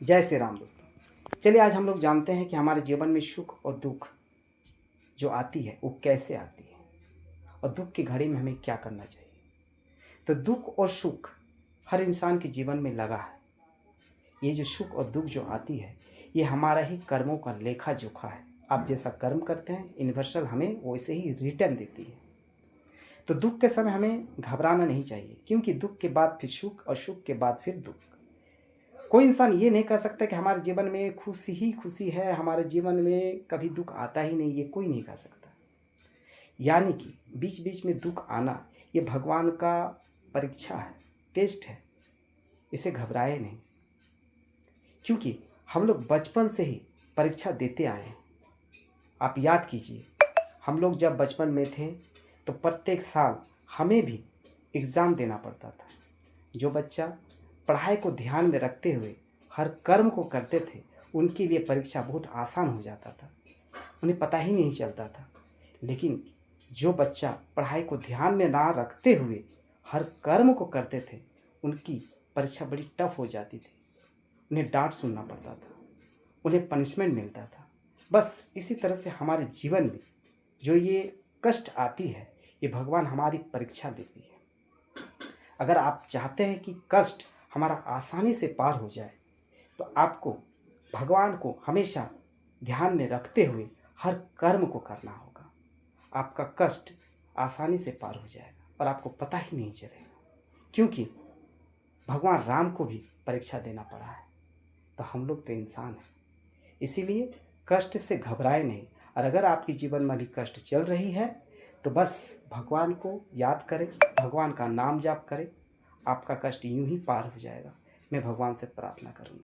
जय श्री राम दोस्तों। चलिए आज हम लोग जानते हैं कि हमारे जीवन में सुख और दुख जो आती है वो कैसे आती है और दुख की घड़ी में हमें क्या करना चाहिए। तो दुख और सुख हर इंसान के जीवन में लगा है। ये जो सुख और दुख जो आती है ये हमारा ही कर्मों का लेखा जोखा है। आप जैसा कर्म करते हैं यूनिवर्सल हमें वैसे ही रिटर्न देती है। तो दुख के समय हमें घबराना नहीं चाहिए, क्योंकि दुख के बाद फिर सुख और सुख के बाद फिर दुख। कोई इंसान ये नहीं कह सकता कि हमारे जीवन में खुशी ही खुशी है, हमारे जीवन में कभी दुख आता ही नहीं, ये कोई नहीं कह सकता। यानी कि बीच बीच में दुख आना ये भगवान का परीक्षा है, टेस्ट है। इसे घबराए नहीं, क्योंकि हम लोग बचपन से ही परीक्षा देते आए हैं। आप याद कीजिए, हम लोग जब बचपन में थे तो प्रत्येक साल हमें भी एग्ज़ाम देना पड़ता था। जो बच्चा पढ़ाई को ध्यान में रखते हुए हर कर्म को करते थे उनके लिए परीक्षा बहुत आसान हो जाता था, उन्हें पता ही नहीं चलता था। लेकिन जो बच्चा पढ़ाई को ध्यान में ना रखते हुए हर कर्म को करते थे उनकी परीक्षा बड़ी टफ हो जाती थी। उन्हें डांट सुनना पड़ता था, उन्हें पनिशमेंट मिलता था। बस इसी तरह से हमारे जीवन में जो ये कष्ट आती है ये भगवान हमारी परीक्षा लेती है। अगर आप चाहते हैं कि कष्ट हमारा आसानी से पार हो जाए तो आपको भगवान को हमेशा ध्यान में रखते हुए हर कर्म को करना होगा। आपका कष्ट आसानी से पार हो जाएगा और आपको पता ही नहीं चलेगा, क्योंकि भगवान राम को भी परीक्षा देना पड़ा है। तो हम लोग तो इंसान हैं, इसीलिए कष्ट से घबराए नहीं। और अगर आपके जीवन में भी कष्ट चल रही है तो बस भगवान को याद करें, भगवान का नाम जाप करें, आपका कष्ट यूं ही पार हो जाएगा। मैं भगवान से प्रार्थना करूँगा।